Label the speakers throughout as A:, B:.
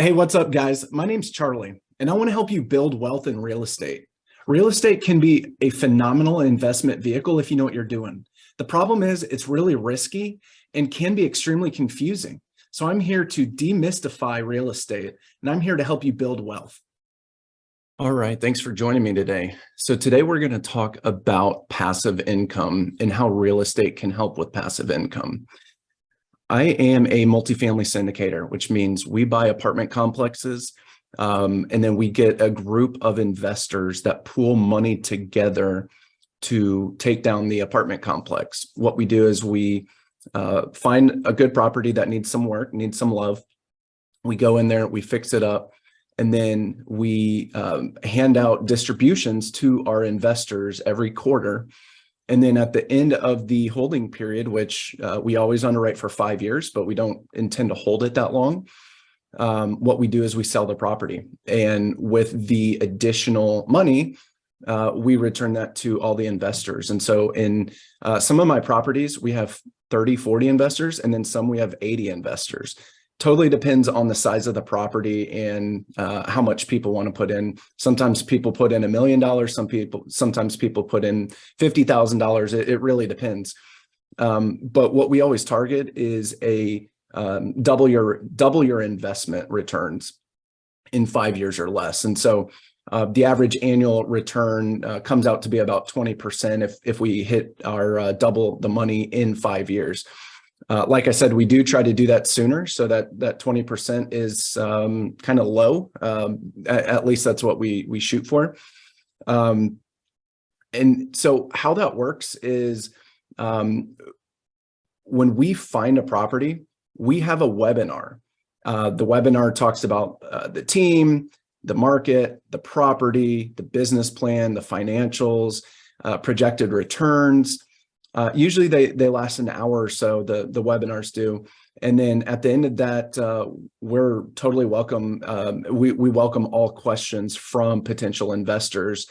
A: Hey, what's up, guys? My name's Charlie, and I want to help you build wealth in real estate. Real estate can be a phenomenal investment vehicle if you know what you're doing. The problem is it's really risky and can be extremely confusing. So I'm here to demystify real estate, and I'm here to help you build wealth. All right, thanks for joining me today. So today we're going to talk about passive income and how real estate can help with passive income. I am a multifamily syndicator, which means we buy apartment complexes, and then we get a group of investors that pool money together to take down the apartment complex. What we do is we find a good property that needs some work, needs some love. We go in there, we fix it up, and then we hand out distributions to our investors every quarter. And then at the end of the holding period, which we always underwrite for 5 years, but we don't intend to hold it that long, what we do is we sell the property. And with the additional money, we return that to all the investors. And so in some of my properties, we have 30, 40 investors, and then some we have 80 investors. Totally depends on the size of the property and how much people want to put in. Sometimes people put in $1 million. Sometimes people put in $50,000. It really depends. But what we always target is a double your investment returns in 5 years or less. And so the average annual return comes out to be about 20% if we hit our double the money in 5 years. Like I said, we do try to do that sooner, so that 20% is kind of low. At least that's what we shoot for. And so how that works is when we find a property, we have a webinar. The webinar talks about the team, the market, the property, the business plan, the financials, projected returns. Usually they last an hour or so, the webinars do. And then at the end of that, we're totally welcome. We welcome all questions from potential investors.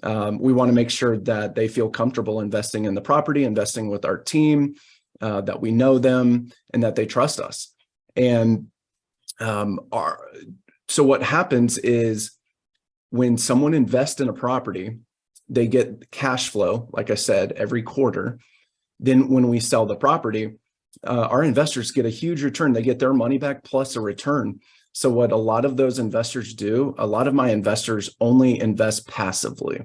A: We want to make sure that they feel comfortable investing in the property, investing with our team, that we know them, and that they trust us. And so what happens is when someone invests in a property, they get cash flow, like I said, every quarter. Then when we sell the property, our investors get a huge return. They get their money back plus a return. So what a lot of those investors do, a lot of my investors only invest passively.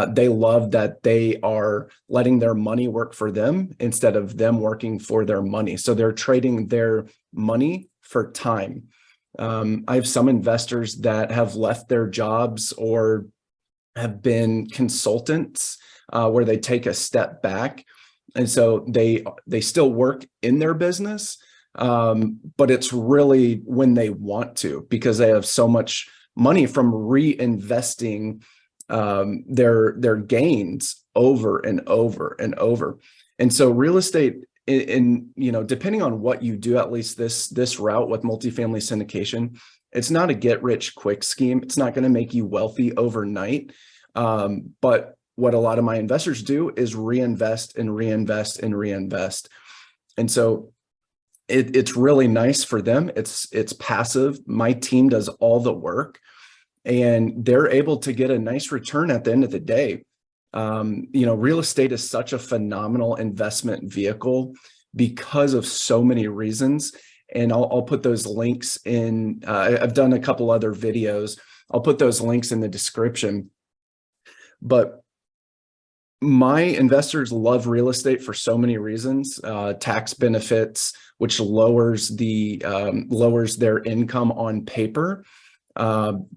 A: They love that they are letting their money work for them instead of them working for their money. So they're trading their money for time. I have some investors that have left their jobs or have been consultants where they take a step back. And so they still work in their business, but it's really when they want to, because they have so much money from reinvesting their gains over and over and over. And so real estate, depending on what you do, at least this route with multifamily syndication, it's not a get rich quick scheme. It's not going to make you wealthy overnight. But what a lot of my investors do is reinvest and reinvest and reinvest. And so it's really nice for them. It's passive. My team does all the work and they're able to get a nice return at the end of the day. Real estate is such a phenomenal investment vehicle because of so many reasons. And I'll put those links in. I've done a couple other videos. I'll put those links in the description. But my investors love real estate for so many reasons. Tax benefits, which lowers their income on paper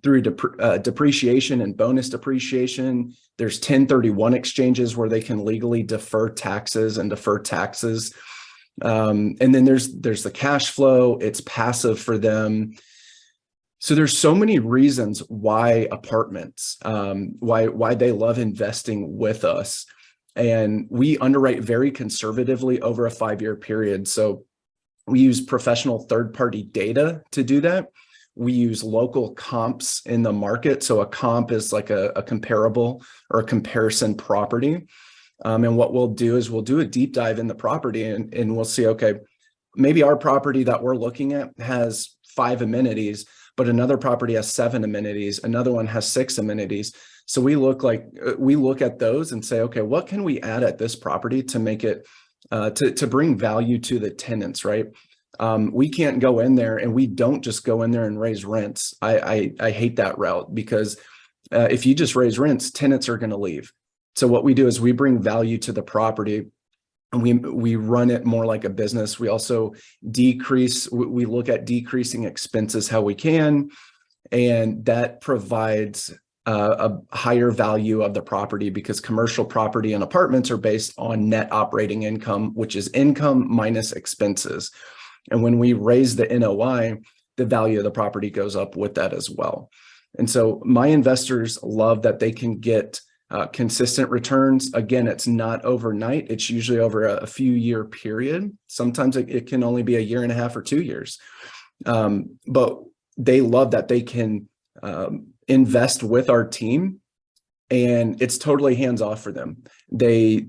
A: through depreciation and bonus depreciation. There's 1031 exchanges where they can legally defer taxes. And then there's the cash flow. It's passive for them. So there's so many reasons why apartments, why they love investing with us. And we underwrite very conservatively over a 5-year period. So we use professional third-party data to do that. We use local comps in the market. So a comp is like a comparable or a comparison property. And what we'll do is we'll do a deep dive in the property and we'll see, okay, maybe our property that we're looking at has 5 amenities, but another property has 7 amenities, another one has 6 amenities. So we look at those and say, okay, what can we add at this property to make it to bring value to the tenants, right? We can't go in there, and we don't just go in there and raise rents. I hate that route, because if you just raise rents, tenants are going to leave. So what we do is we bring value to the property, and we run it more like a business. We also we look at decreasing expenses how we can, and that provides a higher value of the property, because commercial property and apartments are based on net operating income, which is income minus expenses. And when we raise the NOI, the value of the property goes up with that as well. And so my investors love that they can get consistent returns. Again, it's not overnight. It's usually over a few year period. Sometimes it can only be a year and a half or 2 years. But they love that they can invest with our team, and it's totally hands off for them. They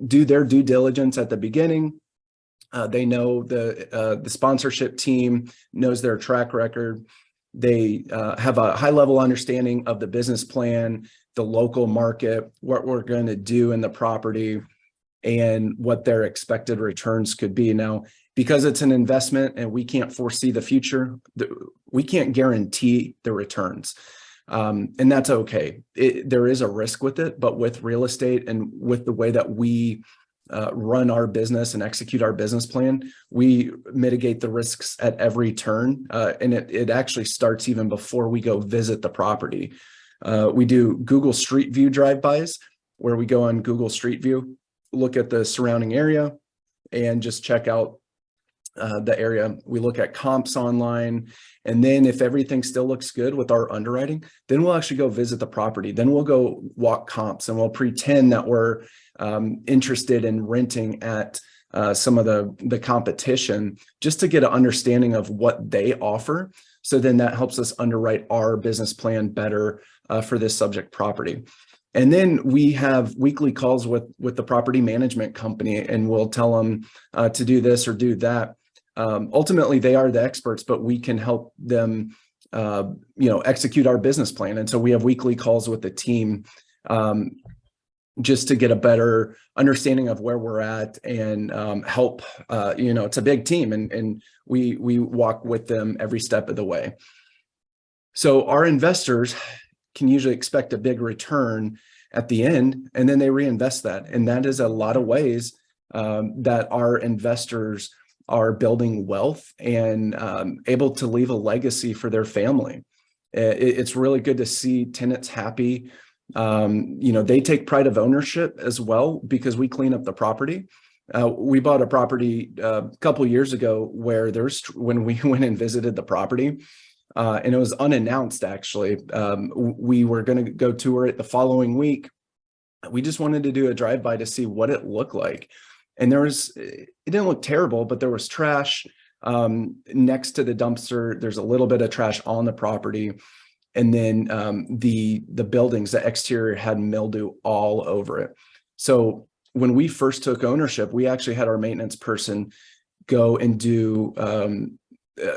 A: do their due diligence at the beginning. They know the sponsorship team knows their track record. They have a high level understanding of the business plan, the local market, what we're going to do in the property, and what their expected returns could be. Now, because it's an investment and we can't foresee the future, we can't guarantee the returns. And that's okay. There is a risk with it, but with real estate and with the way that we run our business and execute our business plan, we mitigate the risks at every turn. And it actually starts even before we go visit the property. We do Google Street View drive-bys, where we go on Google Street View, look at the surrounding area, and just check out the area. We look at comps online, and then if everything still looks good with our underwriting, then we'll actually go visit the property. Then we'll go walk comps, and we'll pretend that we're interested in renting at some of the competition, just to get an understanding of what they offer. So then that helps us underwrite our business plan better for this subject property. And then we have weekly calls with the property management company, and we'll tell them to do this or do that. Ultimately, they are the experts, but we can help them, execute our business plan. And so we have weekly calls with the team, just to get a better understanding of where we're at, and help. It's a big team, and we walk with them every step of the way. So our investors can usually expect a big return at the end, and then they reinvest that. And that is a lot of ways that our investors are building wealth and able to leave a legacy for their family. It's really good to see tenants happy. They take pride of ownership as well, because we clean up the property. We bought a property a couple years ago where when we went and visited the property, and it was unannounced, actually. We were going to go tour it the following week. We just wanted to do a drive-by to see what it looked like. And it didn't look terrible, but there was trash next to the dumpster. There's a little bit of trash on the property. And then the buildings, the exterior, had mildew all over it. So when we first took ownership, we actually had our maintenance person go and do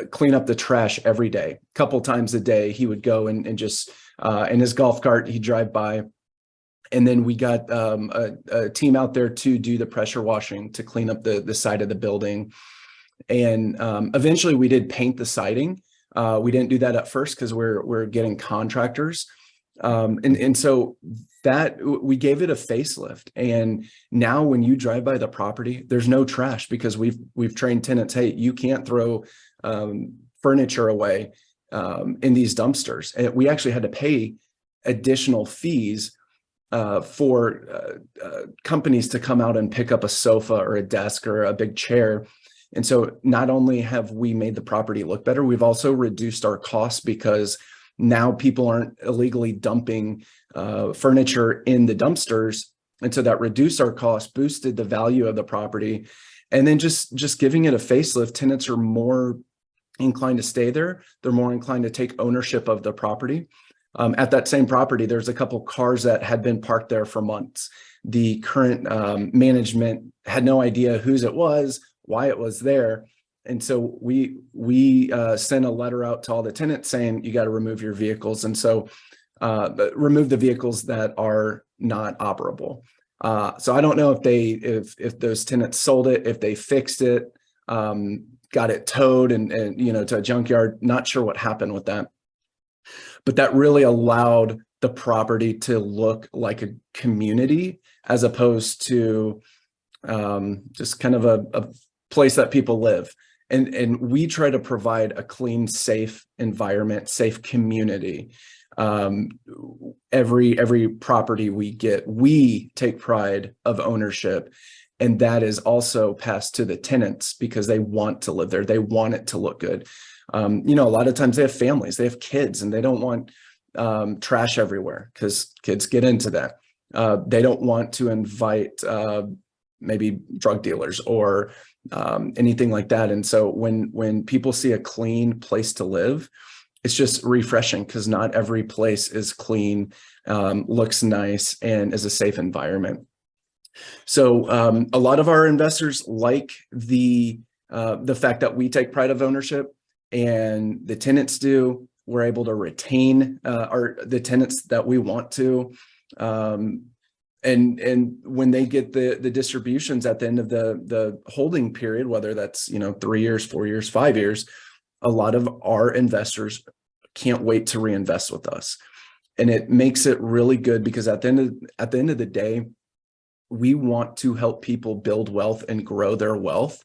A: clean up the trash every day. A couple times a day, he would go and just in his golf cart, he'd drive by. And then we got a team out there to do the pressure washing to clean up the side of the building. And eventually we did paint the siding. We didn't do that at first because we're getting contractors. And so that we gave it a facelift. And now when you drive by the property, there's no trash, because we've trained tenants, hey, you can't throw furniture away in these dumpsters. And we actually had to pay additional fees for companies to come out and pick up a sofa or a desk or a big chair. And so not only have we made the property look better, we've also reduced our costs, because now people aren't illegally dumping furniture in the dumpsters. And so that reduced our costs, boosted the value of the property. And then just giving it a facelift, tenants are more inclined to stay there. They're more inclined to take ownership of the property. At that same property, there's a couple cars that had been parked there for months. The current management had no idea whose it was, why it was there. And so we send a letter out to all the tenants saying you got to remove your vehicles. And so remove the vehicles that are not operable. So I don't know if those tenants sold it, if they fixed it, got it towed and to a junkyard. Not sure what happened with that, but that really allowed the property to look like a community as opposed to just kind of a place that people live. And we try to provide a clean, safe environment, safe community. Every property we get, we take pride of ownership, and that is also passed to the tenants because they want to live there. They want it to look good. A lot of times they have families, they have kids, and they don't want trash everywhere because kids get into that. They don't want to invite maybe drug dealers or anything like that. And so when people see a clean place to live, it's just refreshing because not every place is clean, looks nice, and is a safe environment. So a lot of our investors like the fact that we take pride of ownership, and the tenants do. We're able to retain the tenants that we want to. And when they get the distributions at the end of the holding period, whether that's 3 years, 4 years, 5 years, a lot of our investors can't wait to reinvest with us. And it makes it really good because at the end of the day, we want to help people build wealth and grow their wealth.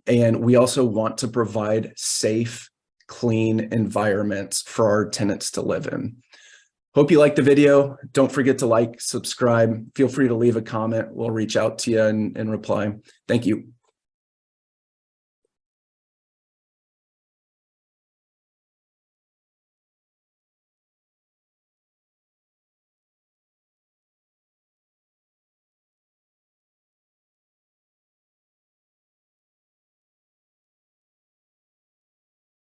A: And we also want to provide safe, clean environments for our tenants to live in. Hope you liked the video. Don't forget to like, subscribe. Feel free to leave a comment. We'll reach out to you and reply. Thank you.